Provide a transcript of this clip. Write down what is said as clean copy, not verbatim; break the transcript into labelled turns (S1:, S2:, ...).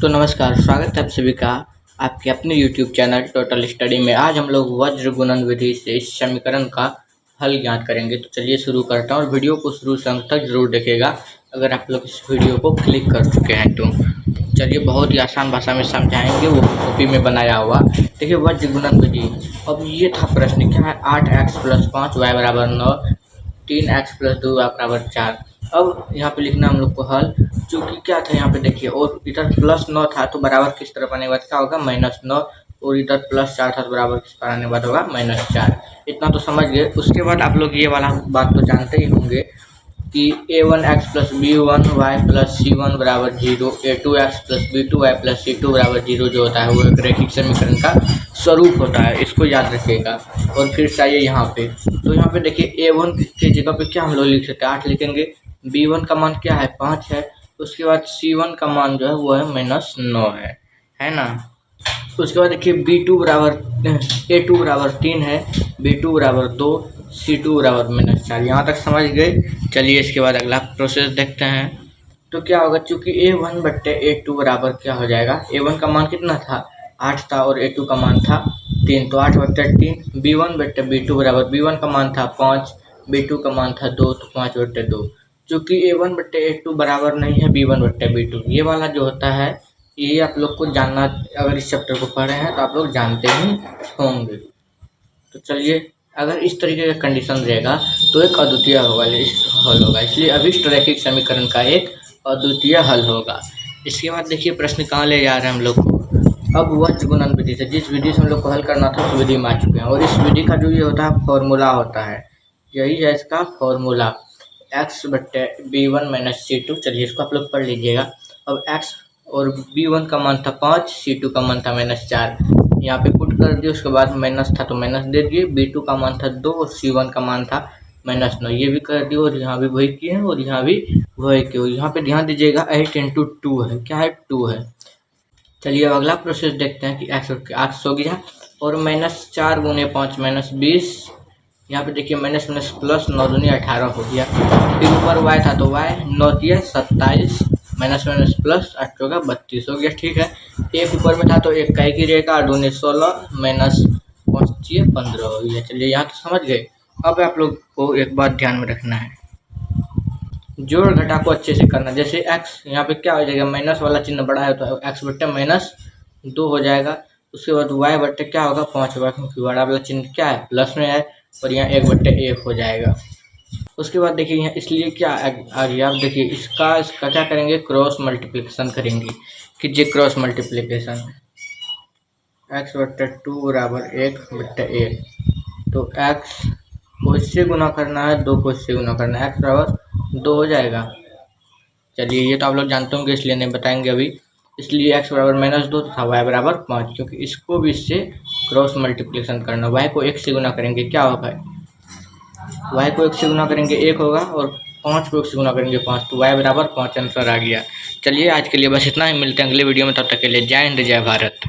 S1: तो नमस्कार, स्वागत है आप सभी का आपके अपने YouTube चैनल टोटल स्टडी में। आज हम लोग वज्र गुणन विधि से इस समीकरण का हल ज्ञात करेंगे। तो चलिए शुरू करता हूँ और वीडियो को शुरू से अंत तक जरूर देखिएगा अगर आप लोग इस वीडियो को क्लिक कर चुके हैं तो। चलिए बहुत ही आसान भाषा में समझाएंगे, वो कॉपी में बनाया हुआ। देखिए वज्र गुणन विधि। अब ये था प्रश्न, क्या है 8x + 5 y = 9, 3x + 2 y = 4। अब यहाँ पे लिखना हम लोग को हल, चूँकि क्या था यहाँ पे देखिए, और इधर +9 था तो बराबर किस तरफ आने के बाद क्या होगा -9, और इधर +4 था तो बराबर किस पर आने के बाद होगा -4। इतना तो समझ गए। उसके बाद आप लोग ये वाला बात तो जानते ही होंगे कि a1x + b1y + c1 = 0, a2x + b2y + c2 = 0 जो होता है वो एक रैखिक समीकरण का स्वरूप होता है। इसको याद रखिएगा। और फिर चाहिए यहाँ पे, तो यहाँ पे देखिए a1 की जगह पे क्या हम लोग लिख सकते हैं, 8 लिखेंगे। b1 का मान क्या है 5 है। उसके बाद c1 का मान जो है वो है -9 है ना। उसके बाद देखिए a2 बराबर 3 है, b2 बराबर 2, c2 बराबर -4। यहाँ तक समझ गए। चलिए इसके बाद अगला प्रोसेस देखते हैं। तो क्या होगा, चूँकि a1 बट्टे a2 बराबर क्या हो जाएगा, a1 का मान कितना था 8 था और a2 का मान था 3, तो 8 बट्टे 3। b1 बट्टे b2 बराबर, b1 का मान था 5, b2 का मान था 2, तो 5 बट्टे 2। चूँकि a1 बट्टे a2 बराबर नहीं है b1 बट्टे b2, ये वाला जो होता है ये आप लोग को जानना, अगर इस चैप्टर को पढ़े हैं तो आप लोग जानते ही होंगे। तो चलिए, अगर इस तरीके का कंडीशन रहेगा तो एक अद्वितीय हल होगा, इसलिए अभिष्ट रैखिक समीकरण का एक अद्वितीय हल होगा। इसके बाद देखिए प्रश्न कहाँ ले जा रहे हैं हम लोग को, अब वज्र गुणन विधि से, जिस विधि से हम लोग को हल करना था उस विधि में आ चुके हैं। और इस विधि का जो ये होता है फॉर्मूला होता है, यही है इसका फॉर्मूला, x बट्टे b1 - c2। चलिए इसको आप लोग पढ़ लीजिएगा। अब x और b1 का मान था 5, c2 का मान था -4, यहाँ पे पुट कर दिए। उसके बाद माइनस था तो माइनस दे दिए। b2 का मान था 2 और c1 का मान था -9, ये भी कर दिए। और यहाँ भी वही किए और यहाँ भी वही किए। यहाँ पे ध्यान दीजिएगा 8 × 2 है, क्या है 2 है। चलिए अब अगला प्रोसेस देखते हैं कि x हो गया और -4 × 5 - 20। यहाँ पे देखिए माइनस प्लस 9 दूनी 18 हो गया। फिर ऊपर y था तो y 9 × 27, माइनस प्लस 8 होगा 32 हो गया। ठीक है, एक ऊपर में था तो एक का एक ही रहेगा, 8 दूनी 16 माइनस 5 15 हो गया। चलिए यहाँ तो समझ गए। अब आप लोग को एक बात ध्यान में रखना है, जोड़ घटा को अच्छे से करना। जैसे x यहाँ पे क्या हो जाएगा, माइनस वाला चिन्ह बड़ा है तो x बट्टे -2 हो जाएगा। उसके बाद y बट्टे क्या होगा 5 होगा, क्योंकि बड़ा वाला चिन्ह क्या है प्लस में है, और यहाँ 1 बट्टे 1 हो जाएगा। उसके बाद देखिए यहाँ इसलिए क्या आ गया, आप देखिए इसका क्या करेंगे, क्रॉस मल्टीप्लिकेशन करेंगे। कीजिए क्रॉस मल्टीप्लिकेशन, x बट्टे 2 बराबर 1 बट्टे 1, तो x को इससे गुना करना है, 2 को इससे गुना करना है, x बराबर 2 हो जाएगा। चलिए ये तो आप लोग जानते होंगे इसलिए नहीं बताएंगे अभी। इसलिए x बराबर -2 तथा y बराबर 5, क्योंकि इसको भी इससे क्रॉस मल्टीप्लिकेशन करना। y को 1 से गुना करेंगे क्या होगा, y को 1 से गुना करेंगे 1 होगा, और 5 को 1 से गुना करेंगे 5, तो y बराबर 5 आंसर आ गया। चलिए आज के लिए बस इतना ही, मिलते हैं अगले वीडियो में, तब तक के लिए जय हिंद जय भारत।